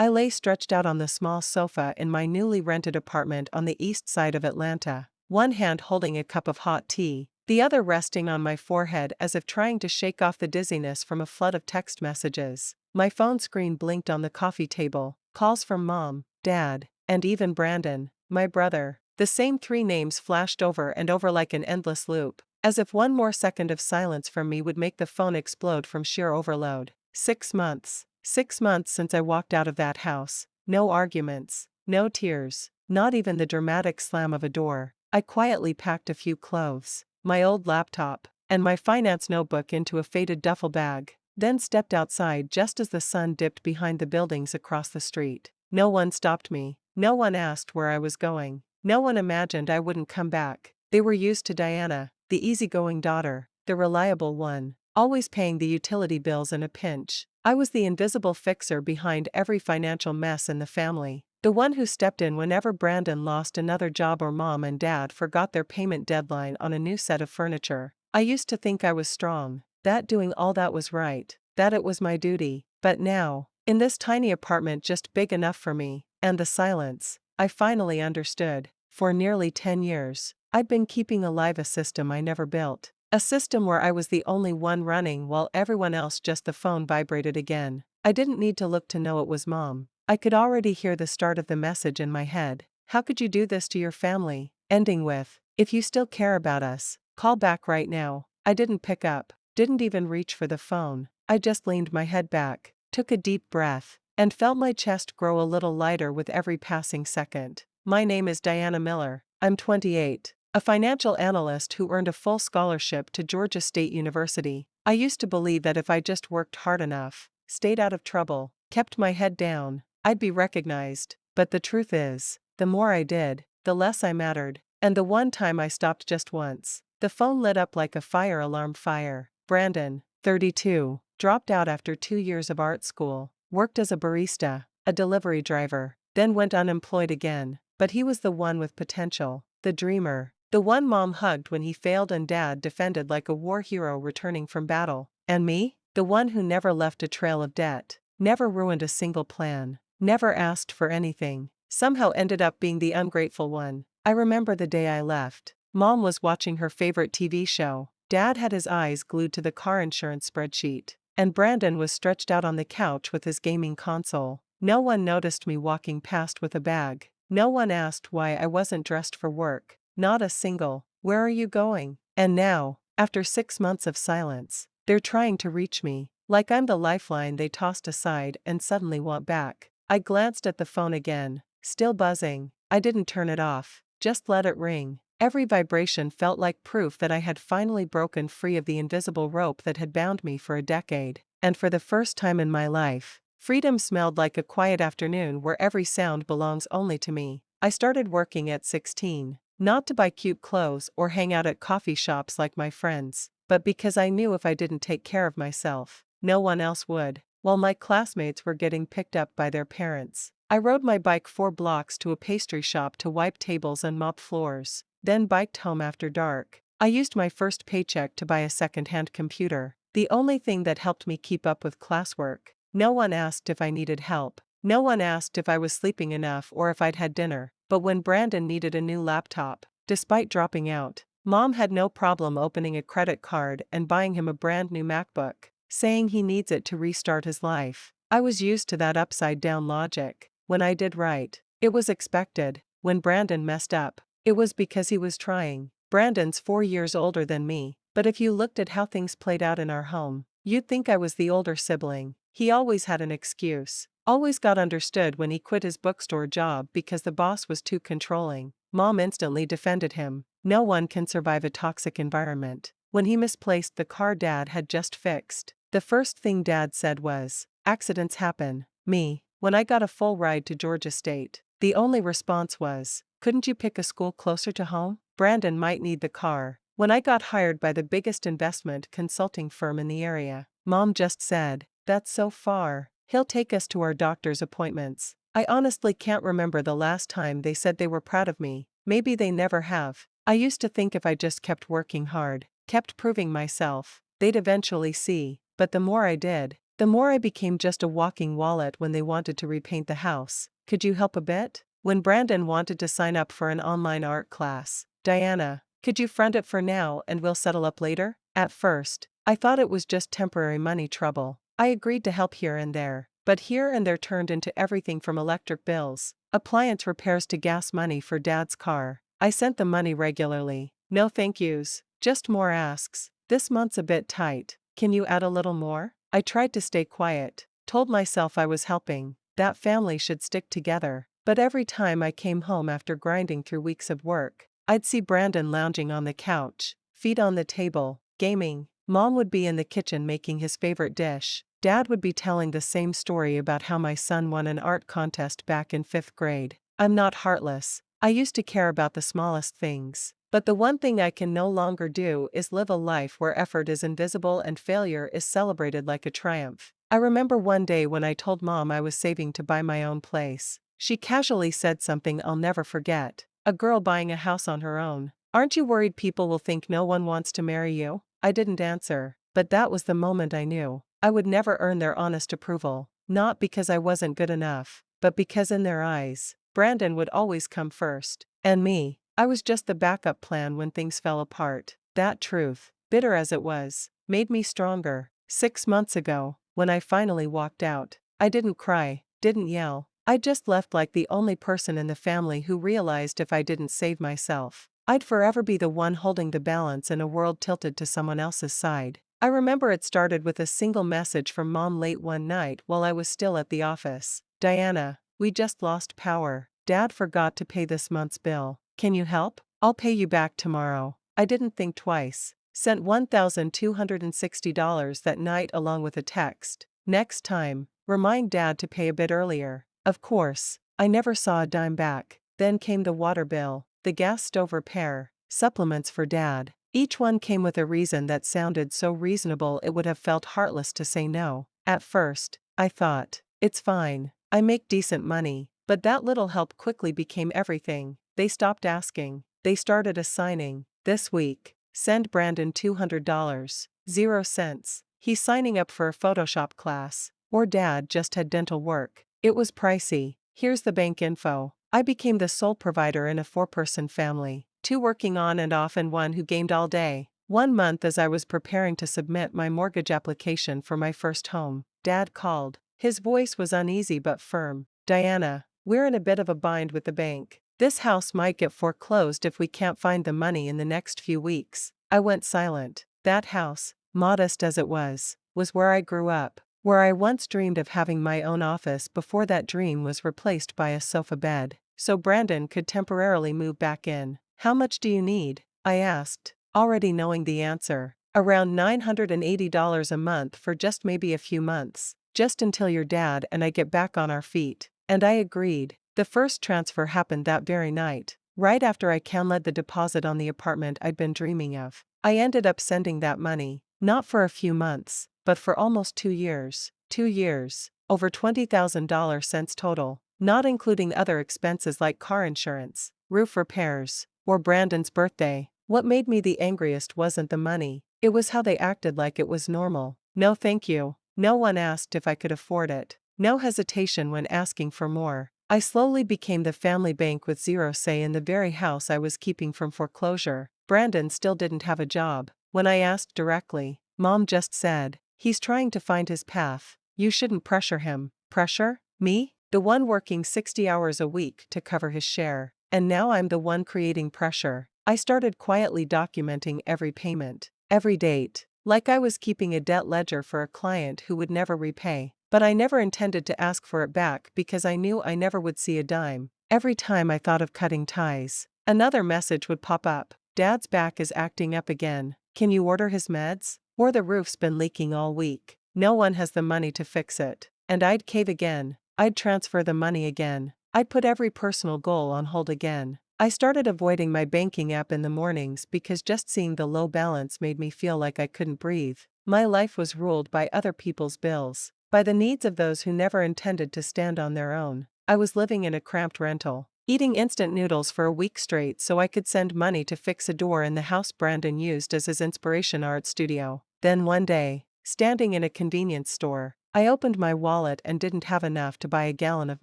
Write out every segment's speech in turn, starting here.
I lay stretched out on the small sofa in my newly rented apartment on the east side of Atlanta, one hand holding a cup of hot tea, the other resting on my forehead as if trying to shake off the dizziness from a flood of text messages. My phone screen blinked on the coffee table, calls from Mom, Dad, and even Brandon, my brother. The same three names flashed over and over like an endless loop, as if one more second of silence from me would make the phone explode from sheer overload. 6 months. 6 months since I walked out of that house. No arguments, no tears, not even the dramatic slam of a door. I quietly packed a few clothes, my old laptop, and my finance notebook into a faded duffel bag, then stepped outside just as the sun dipped behind the buildings across the street. No one stopped me, no one asked where I was going, no one imagined I wouldn't come back. They were used to Diana, the easygoing daughter, the reliable one, always paying the utility bills in a pinch. I was the invisible fixer behind every financial mess in the family, the one who stepped in whenever Brandon lost another job or Mom and Dad forgot their payment deadline on a new set of furniture. I used to think I was strong, that doing all that was right, that it was my duty, but now, in this tiny apartment just big enough for me, and the silence, I finally understood. For nearly 10 years, I'd been keeping alive a system I never built. A system where I was the only one running while everyone else just the phone vibrated again. I didn't need to look to know it was Mom. I could already hear the start of the message in my head. How could you do this to your family? Ending with, if you still care about us, call back right now. I didn't pick up, didn't even reach for the phone. I just leaned my head back, took a deep breath, and felt my chest grow a little lighter with every passing second. My name is Diana Miller. I'm 28. A financial analyst who earned a full scholarship to Georgia State University. I used to believe that if I just worked hard enough, stayed out of trouble, kept my head down, I'd be recognized. But the truth is, the more I did, the less I mattered. And the one time I stopped just once, the phone lit up like a fire alarm fire. Brandon, 32, dropped out after 2 years of art school, worked as a barista, a delivery driver, then went unemployed again. But he was the one with potential, the dreamer. The one Mom hugged when he failed and Dad defended like a war hero returning from battle. And me? The one who never left a trail of debt, never ruined a single plan, never asked for anything, somehow ended up being the ungrateful one. I remember the day I left. Mom was watching her favorite TV show. Dad had his eyes glued to the car insurance spreadsheet, and Brandon was stretched out on the couch with his gaming console. No one noticed me walking past with a bag. No one asked why I wasn't dressed for work. Not a single. Where are you going? And now, after 6 months of silence, they're trying to reach me, like I'm the lifeline they tossed aside and suddenly want back. I glanced at the phone again, still buzzing. I didn't turn it off, just let it ring. Every vibration felt like proof that I had finally broken free of the invisible rope that had bound me for a decade. And for the first time in my life, freedom smelled like a quiet afternoon where every sound belongs only to me. I started working at 16. Not to buy cute clothes or hang out at coffee shops like my friends, but because I knew if I didn't take care of myself, no one else would. While my classmates were getting picked up by their parents, I rode my bike 4 blocks to a pastry shop to wipe tables and mop floors, then biked home after dark. I used my first paycheck to buy a second-hand computer, the only thing that helped me keep up with classwork. No one asked if I needed help. No one asked if I was sleeping enough or if I'd had dinner. But when Brandon needed a new laptop, despite dropping out, Mom had no problem opening a credit card and buying him a brand new MacBook, saying he needs it to restart his life. I was used to that upside-down logic. When I did right, it was expected. When Brandon messed up, it was because he was trying. Brandon's 4 years older than me, but if you looked at how things played out in our home, you'd think I was the older sibling. He always had an excuse. Always got understood when he quit his bookstore job because the boss was too controlling. Mom instantly defended him. No one can survive a toxic environment. When he misplaced the car Dad had just fixed, the first thing Dad said was, "Accidents happen." Me, when I got a full ride to Georgia State, the only response was, "Couldn't you pick a school closer to home?" Brandon might need the car. When I got hired by the biggest investment consulting firm in the area, Mom just said, "That's so far. He'll take us to our doctor's appointments." I honestly can't remember the last time they said they were proud of me. Maybe they never have. I used to think if I just kept working hard, kept proving myself, they'd eventually see. But the more I did, The more I became just a walking wallet when they wanted to repaint the house. Could you help a bit? When Brandon wanted to sign up for an online art class. Diana, could you front it for now and we'll settle up later? At first, I thought it was just temporary money trouble. I agreed to help here and there, but here and there turned into everything from electric bills, appliance repairs to gas money for Dad's car. I sent the money regularly. No thank yous, just more asks. This month's a bit tight. Can you add a little more? I tried to stay quiet, told myself I was helping, that family should stick together. But every time I came home after grinding through weeks of work, I'd see Brandon lounging on the couch, feet on the table, gaming. Mom would be in the kitchen making his favorite dish. Dad would be telling the same story about how my son won an art contest back in 5th grade. I'm not heartless. I used to care about the smallest things. But the one thing I can no longer do is live a life where effort is invisible and failure is celebrated like a triumph. I remember one day when I told Mom I was saving to buy my own place. She casually said something I'll never forget. A girl buying a house on her own. Aren't you worried people will think no one wants to marry you? I didn't answer, but that was the moment I knew. I would never earn their honest approval. Not because I wasn't good enough, but because in their eyes, Brandon would always come first. And me, I was just the backup plan when things fell apart. That truth, bitter as it was, made me stronger. 6 months ago, when I finally walked out, I didn't cry, didn't yell. I just left like the only person in the family who realized if I didn't save myself, I'd forever be the one holding the balance in a world tilted to someone else's side. I remember it started with a single message from Mom late one night while I was still at the office. Diana, we just lost power. Dad forgot to pay this month's bill. Can you help? I'll pay you back tomorrow. I didn't think twice. Sent $1,260 that night along with a text. Next time, remind Dad to pay a bit earlier. Of course, I never saw a dime back. Then came the water bill, the gas stove repair, supplements for Dad. Each one came with a reason that sounded so reasonable it would have felt heartless to say no. At first, I thought, it's fine, I make decent money, but that little help quickly became everything. They stopped asking, they started assigning. This week, send Brandon $200, 0 cents. He's signing up for a Photoshop class, or Dad just had dental work. It was pricey. Here's the bank info. I became the sole provider in a 4-person family, 2 working on and off and 1 who gamed all day. 1 month as I was preparing to submit my mortgage application for my first home, Dad called. His voice was uneasy but firm. Diana, we're in a bit of a bind with the bank. This house might get foreclosed if we can't find the money in the next few weeks. I went silent. That house, modest as it was where I grew up. Where I once dreamed of having my own office before that dream was replaced by a sofa bed, so Brandon could temporarily move back in. How much do you need? I asked, already knowing the answer. Around $980 a month for just maybe a few months, just until your dad and I get back on our feet. And I agreed. The first transfer happened that very night, right after I canceled the deposit on the apartment I'd been dreaming of. I ended up sending that money, not for a few months, but for almost 2 years. 2 years, over $20,000 cents total, not including other expenses like car insurance, roof repairs, or Brandon's birthday. What made me the angriest wasn't the money, it was how they acted like it was normal. No thank you. No one asked if I could afford it. No hesitation when asking for more. I slowly became the family bank with 0 say in the very house I was keeping from foreclosure. Brandon still didn't have a job. When I asked directly, Mom just said, he's trying to find his path. You shouldn't pressure him. Pressure? Me? The one working 60 hours a week to cover his share. And now I'm the one creating pressure. I started quietly documenting every payment, every date, like I was keeping a debt ledger for a client who would never repay. But I never intended to ask for it back because I knew I never would see a dime. Every time I thought of cutting ties, another message would pop up. Dad's back is acting up again. Can you order his meds? Or the roof's been leaking all week. No one has the money to fix it. And I'd cave again. I'd transfer the money again. I'd put every personal goal on hold again. I started avoiding my banking app in the mornings because just seeing the low balance made me feel like I couldn't breathe. My life was ruled by other people's bills, by the needs of those who never intended to stand on their own. I was living in a cramped rental, eating instant noodles for a week straight so I could send money to fix a door in the house Brandon used as his inspiration art studio. Then one day, standing in a convenience store, I opened my wallet and didn't have enough to buy a gallon of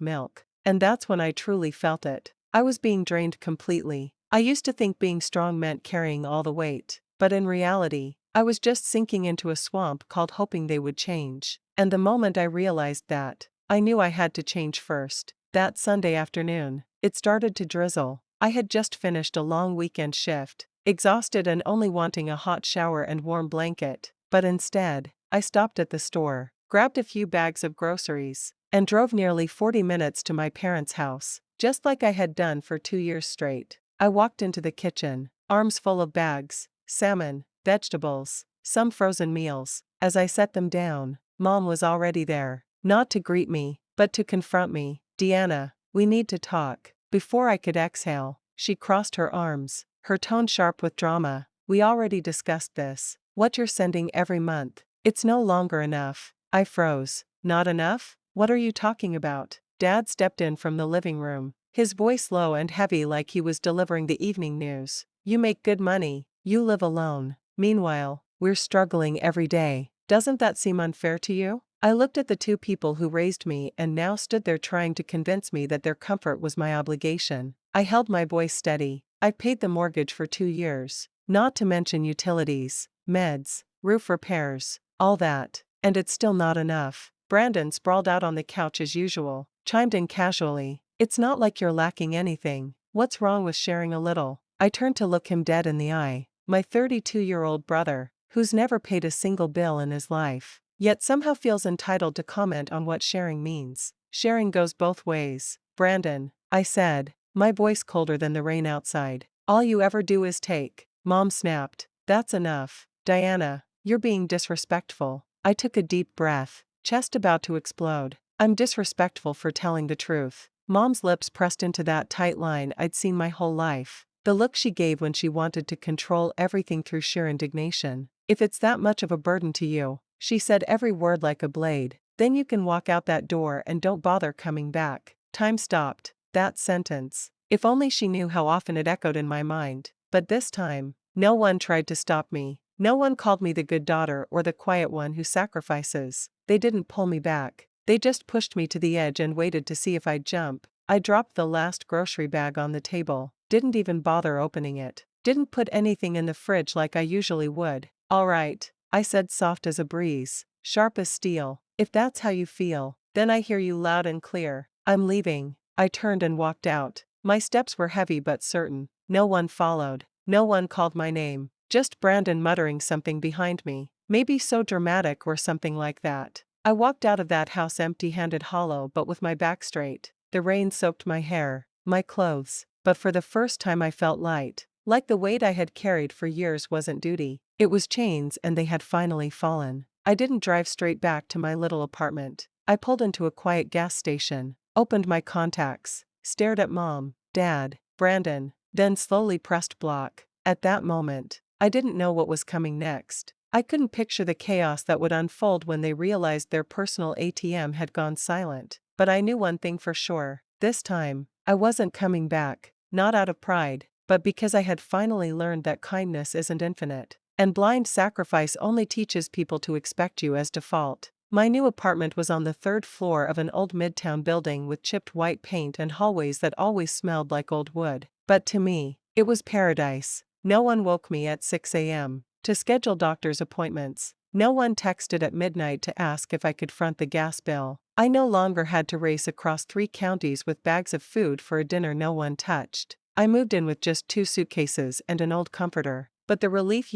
milk. And that's when I truly felt it. I was being drained completely. I used to think being strong meant carrying all the weight. But in reality, I was just sinking into a swamp called hoping they would change. And the moment I realized that, I knew I had to change first. That Sunday afternoon, it started to drizzle. I had just finished a long weekend shift, exhausted and only wanting a hot shower and warm blanket. But instead, I stopped at the store, grabbed a few bags of groceries, and drove nearly 40 minutes to my parents' house, just like I had done for 2 years straight. I walked into the kitchen, arms full of bags, salmon, vegetables, some frozen meals. As I set them down, Mom was already there, not to greet me, but to confront me. "Deanna, we need to talk." Before I could exhale, she crossed her arms, her tone sharp with drama. "We already discussed this. What you're sending every month. It's no longer enough." I froze. "Not enough? What are you talking about?" Dad stepped in from the living room, his voice low and heavy like he was delivering the evening news. "You make good money. You live alone. Meanwhile, we're struggling every day. Doesn't that seem unfair to you?" I looked at the two people who raised me and now stood there trying to convince me that their comfort was my obligation. I held my voice steady. "I've paid the mortgage for 2 years, not to mention utilities, meds, roof repairs, all that, and it's still not enough." Brandon, sprawled out on the couch as usual, chimed in casually. "It's not like you're lacking anything. What's wrong with sharing a little?" I turned to look him dead in the eye. My 32-year-old brother, who's never paid a single bill in his life, yet somehow feels entitled to comment on what sharing means. "Sharing goes both ways, Brandon," I said, my voice colder than the rain outside. "All you ever do is take." Mom snapped. "That's enough. Diana, you're being disrespectful." I took a deep breath, chest about to explode. "I'm disrespectful for telling the truth." Mom's lips pressed into that tight line I'd seen my whole life. The look she gave when she wanted to control everything through sheer indignation. "If it's that much of a burden to you," she said every word like a blade, "then you can walk out that door and don't bother coming back." Time stopped. That sentence. If only she knew how often it echoed in my mind. But this time, no one tried to stop me. No one called me the good daughter or the quiet one who sacrifices. They didn't pull me back. They just pushed me to the edge and waited to see if I'd jump. I dropped the last grocery bag on the table, didn't even bother opening it, didn't put anything in the fridge like I usually would. "All right," I said, soft as a breeze, sharp as steel. "If that's how you feel, then I hear you loud and clear. I'm leaving." I turned and walked out. My steps were heavy but certain. No one followed. No one called my name. Just Brandon muttering something behind me. Maybe so dramatic or something like that. I walked out of that house empty-handed, hollow but with my back straight. The rain soaked my hair, my clothes, but for the first time I felt light. Like the weight I had carried for years wasn't duty. It was chains, and they had finally fallen. I didn't drive straight back to my little apartment. I pulled into a quiet gas station, opened my contacts, stared at Mom, Dad, Brandon, then slowly pressed block. At that moment, I didn't know what was coming next. I couldn't picture the chaos that would unfold when they realized their personal ATM had gone silent. But I knew one thing for sure. This time, I wasn't coming back, not out of pride, but because I had finally learned that kindness isn't infinite, and blind sacrifice only teaches people to expect you as default. My new apartment was on the 3rd floor of an old midtown building with chipped white paint and hallways that always smelled like old wood. But to me, it was paradise. No one woke me at 6 a.m. to schedule doctor's appointments. No one texted at midnight to ask if I could front the gas bill. I no longer had to race across 3 counties with bags of food for a dinner no one touched. I moved in with just 2 suitcases and an old comforter. But the relief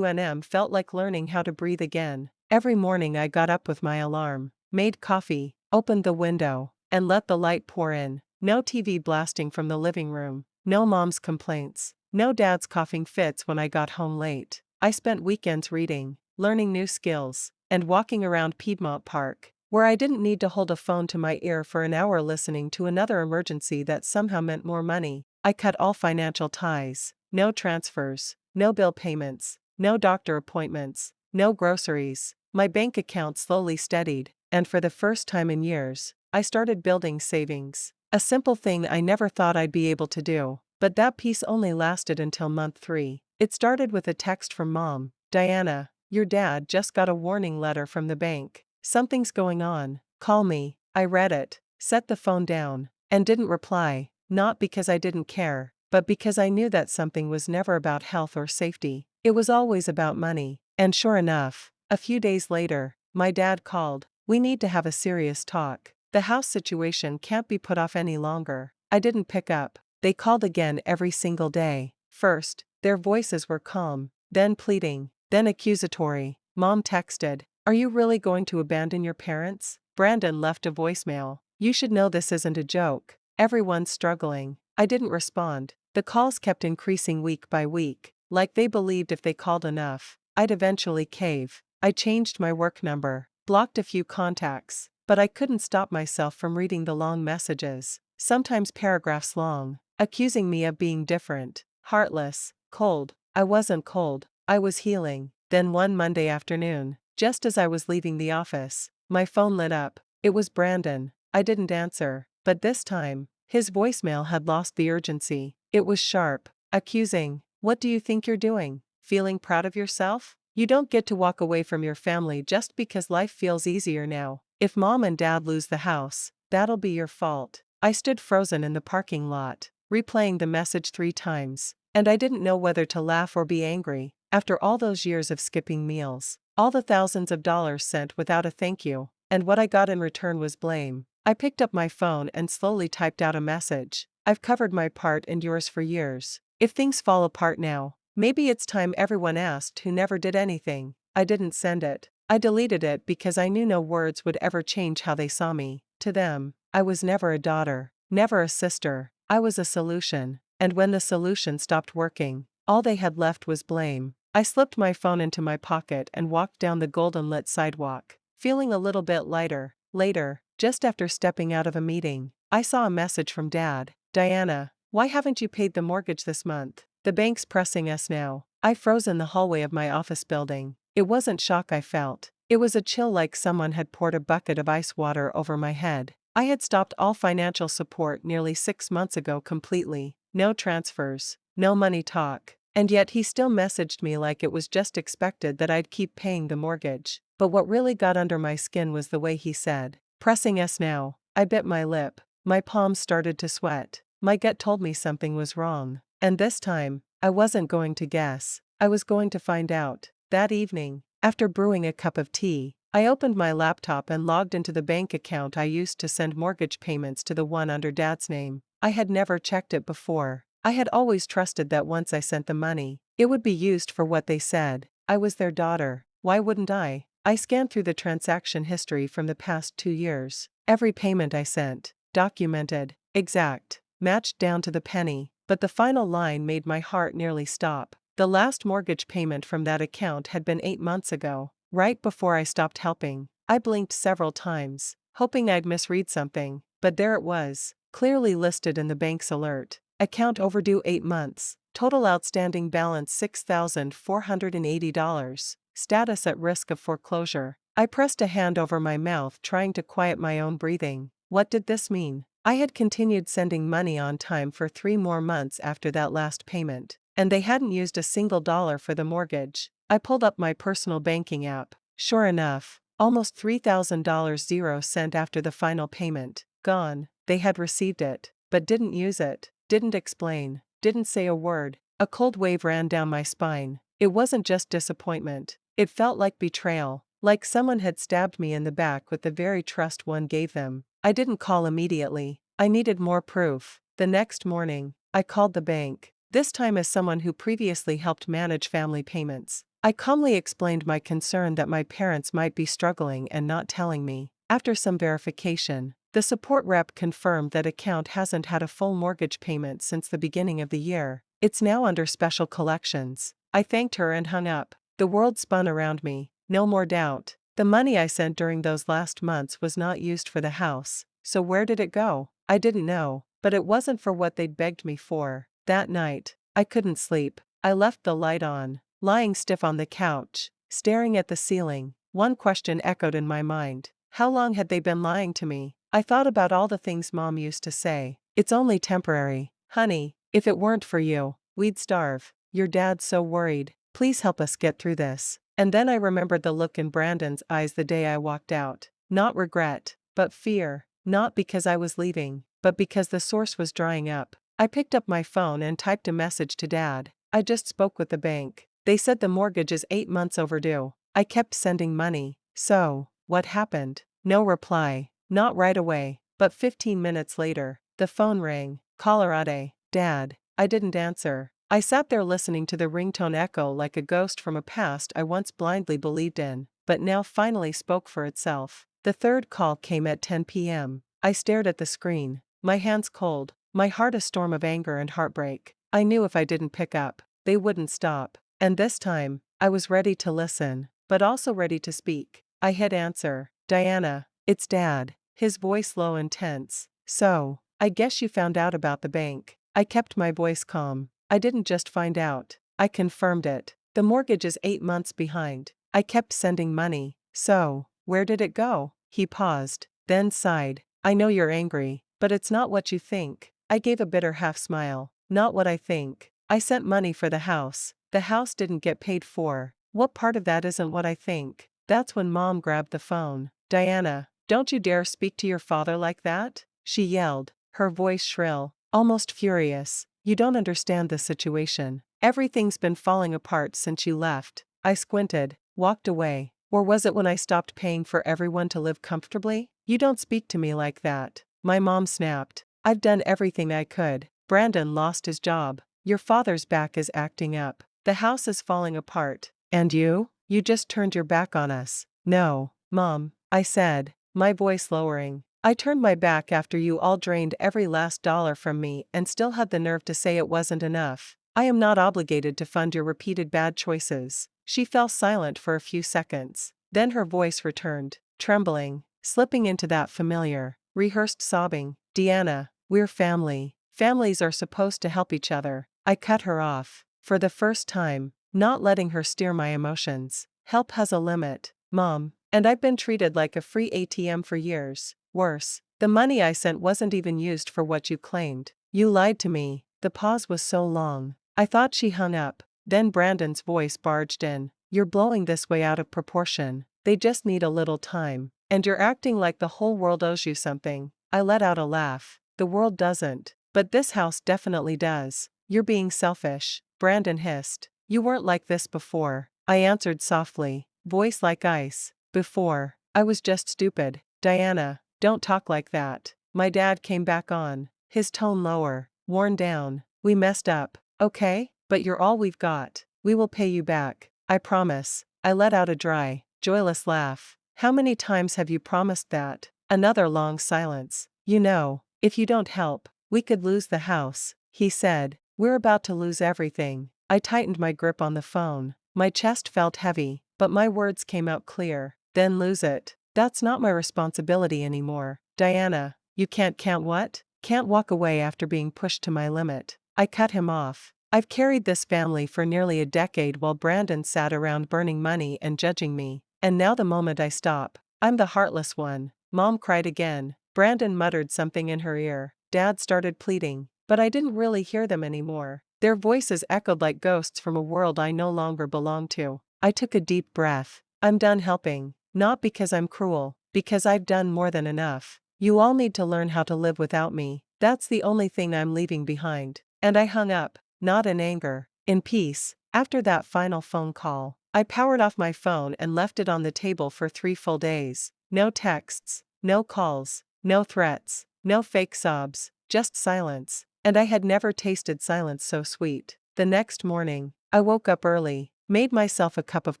felt like learning how to breathe again. Every morning I got up with my alarm, made coffee, opened the window, and let the light pour in. No TV blasting from the living room. No Mom's complaints. No Dad's coughing fits when I got home late. I spent weekends reading, learning new skills, and walking around Piedmont Park, where I didn't need to hold a phone to my ear for an hour listening to another emergency that somehow meant more money. I cut all financial ties. No transfers, no bill payments, no doctor appointments, no groceries. My bank account slowly steadied, and for the first time in years, I started building savings. A simple thing I never thought I'd be able to do. But that peace only lasted until month 3. It started with a text from Mom. "Diana, your dad just got a warning letter from the bank. Something's going on. Call me. I read it, set the phone down, and didn't reply, not because I didn't care, but because I knew that something was never about health or safety. It was always about money. And sure enough, a few days later, my dad called. We need to have a serious talk. The house situation can't be put off any longer. I didn't pick up. They called again every single day. First, their voices were calm, then pleading, then accusatory. Mom texted, "Are you really going to abandon your parents?" Brandon left a voicemail. "You should know this isn't a joke. Everyone's struggling." I didn't respond. The calls kept increasing week by week, like they believed if they called enough, I'd eventually cave. I changed my work number, blocked a few contacts, but I couldn't stop myself from reading the long messages, sometimes paragraphs long, accusing me of being different, heartless, cold. I wasn't cold, I was healing. Then one Monday afternoon, just as I was leaving the office, my phone lit up. It was Brandon. I didn't answer, but this time, his voicemail had lost the urgency. It was sharp, accusing. "What do you think you're doing? Feeling proud of yourself? You don't get to walk away from your family just because life feels easier now. If mom and dad lose the house, that'll be your fault." I stood frozen in the parking lot, replaying the message 3 times, and I didn't know whether to laugh or be angry. After all those years of skipping meals, all the thousands of dollars sent without a thank you, and what I got in return was blame, I picked up my phone and slowly typed out a message. "I've covered my part and yours for years. If things fall apart now, maybe it's time everyone asked who never did anything." I didn't send it. I deleted it because I knew no words would ever change how they saw me. To them, I was never a daughter, never a sister. I was a solution, and when the solution stopped working, all they had left was blame. I slipped my phone into my pocket and walked down the golden-lit sidewalk, feeling a little bit lighter. Later, just after stepping out of a meeting, I saw a message from Dad. "Diana, why haven't you paid the mortgage this month? The bank's pressing us now." I froze in the hallway of my office building. It wasn't shock I felt. It was a chill like someone had poured a bucket of ice water over my head. I had stopped all financial support nearly 6 months ago completely. No transfers, no money talk. And yet he still messaged me like it was just expected that I'd keep paying the mortgage. But what really got under my skin was the way he said, "Pressing us now." I bit my lip. My palms started to sweat. My gut told me something was wrong. And this time, I wasn't going to guess. I was going to find out. That evening, after brewing a cup of tea, I opened my laptop and logged into the bank account I used to send mortgage payments to, the one under Dad's name. I had never checked it before. I had always trusted that once I sent the money, it would be used for what they said. I was their daughter. Why wouldn't I? I scanned through the transaction history from the past 2 years. Every payment I sent, documented, exact, matched down to the penny, but the final line made my heart nearly stop. The last mortgage payment from that account had been 8 months ago, right before I stopped helping. I blinked several times, hoping I'd misread something, but there it was, clearly listed in the bank's alert. Account overdue 8 months, total outstanding balance $6,480, status at risk of foreclosure. I pressed a hand over my mouth trying to quiet my own breathing. What did this mean? I had continued sending money on time for 3 more months after that last payment, and they hadn't used a single dollar for the mortgage. I pulled up my personal banking app. Sure enough, almost $3,000 0 cent after the final payment. Gone. They had received it, but didn't use it, didn't explain, didn't say a word. A cold wave ran down my spine. It wasn't just disappointment. It felt like betrayal, like someone had stabbed me in the back with the very trust one gave them. I didn't call immediately. I needed more proof. The next morning, I called the bank, this time as someone who previously helped manage family payments. I calmly explained my concern that my parents might be struggling and not telling me. After some verification, the support rep confirmed that account hasn't had a full mortgage payment since the beginning of the year. It's now under special collections. I thanked her and hung up. The world spun around me. No more doubt. The money I sent during those last months was not used for the house. So where did it go? I didn't know, but it wasn't for what they'd begged me for. That night, I couldn't sleep. I left the light on, lying stiff on the couch, staring at the ceiling. One question echoed in my mind. How long had they been lying to me? I thought about all the things Mom used to say. "It's only temporary. Honey, if it weren't for you, we'd starve. Your dad's so worried. Please help us get through this." And then I remembered the look in Brandon's eyes the day I walked out. Not regret, but fear. Not because I was leaving, but because the source was drying up. I picked up my phone and typed a message to Dad. I just spoke with the bank. They said the mortgage is 8 months overdue. I kept sending money. So, what happened? No reply. Not right away, but 15 minutes later, the phone rang. Colorado. Dad. I didn't answer. I sat there listening to the ringtone echo like a ghost from a past I once blindly believed in, but now finally spoke for itself. The third call came at 10 p.m. I stared at the screen, my hands cold, my heart a storm of anger and heartbreak. I knew if I didn't pick up, they wouldn't stop. And this time, I was ready to listen, but also ready to speak. I hit answer. Diana, it's Dad. His voice low and tense. So, I guess you found out about the bank. I kept my voice calm. I didn't just find out. I confirmed it. The mortgage is 8 months behind. I kept sending money. So, where did it go? He paused, then sighed. I know you're angry, but it's not what you think. I gave a bitter half smile. Not what I think. I sent money for the house. The house didn't get paid for. What part of that isn't what I think? That's when Mom grabbed the phone. Diana, don't you dare speak to your father like that, she yelled, her voice shrill, almost furious. You don't understand the situation. Everything's been falling apart since you left. I squinted, walked away. Or was it when I stopped paying for everyone to live comfortably? You don't speak to me like that. My mom snapped. I've done everything I could. Brandon lost his job. Your father's back is acting up. The house is falling apart. And you? You just turned your back on us. No, Mom, I said, my voice lowering. I turned my back after you all drained every last dollar from me and still had the nerve to say it wasn't enough. I am not obligated to fund your repeated bad choices. She fell silent for a few seconds. Then her voice returned, trembling, slipping into that familiar, rehearsed sobbing. Deanna, we're family. Families are supposed to help each other. I cut her off. For the first time, not letting her steer my emotions. Help has a limit, Mom. And I've been treated like a free ATM for years. Worse, the money I sent wasn't even used for what you claimed. You lied to me. The pause was so long. I thought she hung up. Then Brandon's voice barged in. You're blowing this way out of proportion. They just need a little time. And you're acting like the whole world owes you something. I let out a laugh. The world doesn't. But this house definitely does. You're being selfish, Brandon hissed. You weren't like this before. I answered softly, voice like ice. Before, I was just stupid. Diana, don't talk like that. My dad came back on, his tone lower, worn down. We messed up, okay? But you're all we've got. We will pay you back. I promise. I let out a dry, joyless laugh. How many times have you promised that? Another long silence. You know, if you don't help, we could lose the house, he said. We're about to lose everything. I tightened my grip on the phone. My chest felt heavy, but my words came out clear. Then lose it. That's not my responsibility anymore. Diana, you can't what? Can't walk away after being pushed to my limit. I cut him off. I've carried this family for nearly a decade while Brandon sat around burning money and judging me. And now the moment I stop, I'm the heartless one. Mom cried again. Brandon muttered something in her ear. Dad started pleading, but I didn't really hear them anymore. Their voices echoed like ghosts from a world I no longer belonged to. I took a deep breath. I'm done helping. Not because I'm cruel, because I've done more than enough. You all need to learn how to live without me. That's the only thing I'm leaving behind. And I hung up, not in anger, in peace. After that final phone call, I powered off my phone and left it on the table for 3 full days. No texts, no calls, no threats, no fake sobs, just silence. And I had never tasted silence so sweet. The next morning, I woke up early, made myself a cup of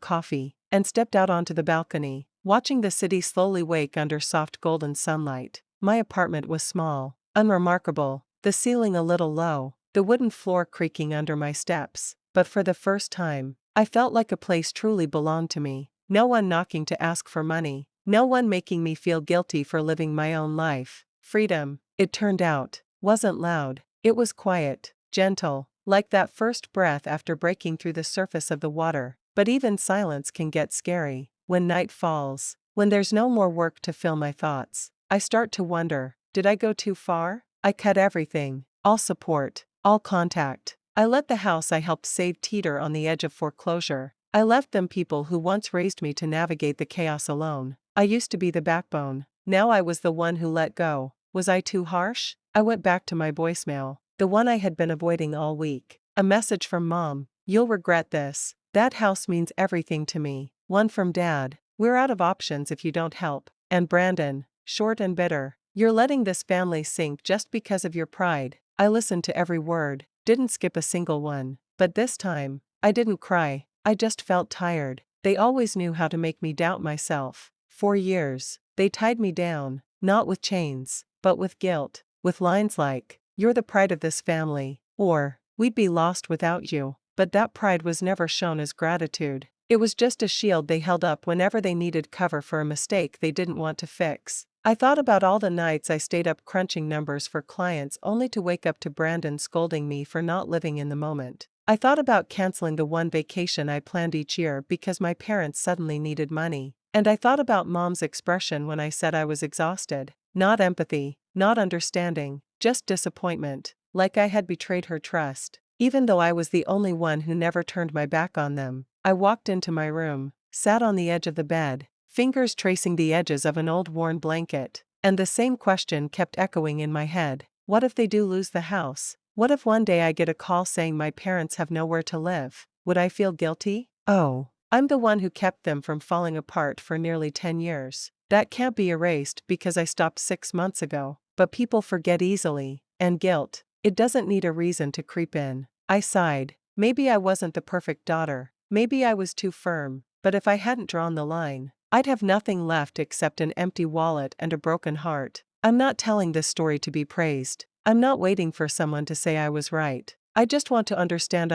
coffee, and stepped out onto the balcony, watching the city slowly wake under soft golden sunlight. My apartment was small, unremarkable, the ceiling a little low, the wooden floor creaking under my steps. But for the first time, I felt like a place truly belonged to me. No one knocking to ask for money, no one making me feel guilty for living my own life. Freedom, it turned out, wasn't loud. It was quiet, gentle, like that first breath after breaking through the surface of the water. But even silence can get scary. When night falls, when there's no more work to fill my thoughts, I start to wonder, did I go too far? I cut everything, all support, all contact. I let the house I helped save teeter on the edge of foreclosure. I left them, people who once raised me to navigate the chaos alone. I used to be the backbone. Now I was the one who let go. Was I too harsh? I went back to my voicemail, the one I had been avoiding all week. A message from Mom. You'll regret this. That house means everything to me. One from Dad. We're out of options if you don't help. And Brandon. Short and bitter. You're letting this family sink just because of your pride. I listened to every word, didn't skip a single one. But this time, I didn't cry. I just felt tired. They always knew how to make me doubt myself. For years, they tied me down, not with chains, but with guilt. With lines like, "You're the pride of this family," or, "We'd be lost without you." But that pride was never shown as gratitude. It was just a shield they held up whenever they needed cover for a mistake they didn't want to fix. I thought about all the nights I stayed up crunching numbers for clients only to wake up to Brandon scolding me for not living in the moment. I thought about canceling the one vacation I planned each year because my parents suddenly needed money. And I thought about Mom's expression when I said I was exhausted. Not empathy, not understanding, just disappointment, like I had betrayed her trust. Even though I was the only one who never turned my back on them, I walked into my room, sat on the edge of the bed, fingers tracing the edges of an old worn blanket, and the same question kept echoing in my head. What if they do lose the house? What if one day I get a call saying my parents have nowhere to live? Would I feel guilty? Oh, I'm the one who kept them from falling apart for nearly 10 years. That can't be erased because I stopped 6 months ago. But people forget easily, and guilt, it doesn't need a reason to creep in. I sighed. Maybe I wasn't the perfect daughter. Maybe I was too firm. But if I hadn't drawn the line, I'd have nothing left except an empty wallet and a broken heart. I'm not telling this story to be praised. I'm not waiting for someone to say I was right. I just want to understand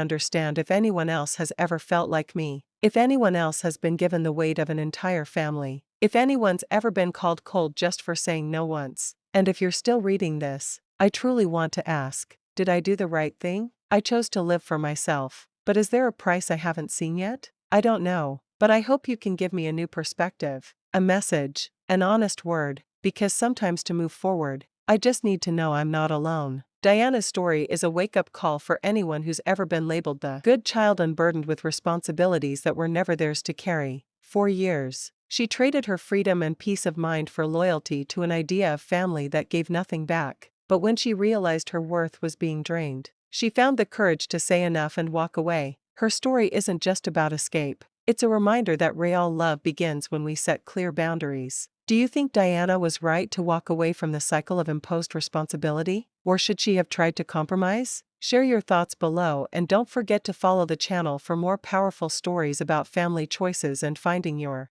if anyone else has ever felt like me. If anyone else has been given the weight of an entire family. If anyone's ever been called cold just for saying no once. And if you're still reading this, I truly want to ask, did I do the right thing? I chose to live for myself. But is there a price I haven't seen yet? I don't know. But I hope you can give me a new perspective, a message, an honest word, because sometimes to move forward, I just need to know I'm not alone. Diana's story is a wake-up call for anyone who's ever been labeled the good child unburdened with responsibilities that were never theirs to carry. For years, she traded her freedom and peace of mind for loyalty to an idea of family that gave nothing back. But when she realized her worth was being drained, she found the courage to say enough and walk away. Her story isn't just about escape. It's a reminder that real love begins when we set clear boundaries. Do you think Diana was right to walk away from the cycle of imposed responsibility? Or should she have tried to compromise? Share your thoughts below and don't forget to follow the channel for more powerful stories about family choices and finding your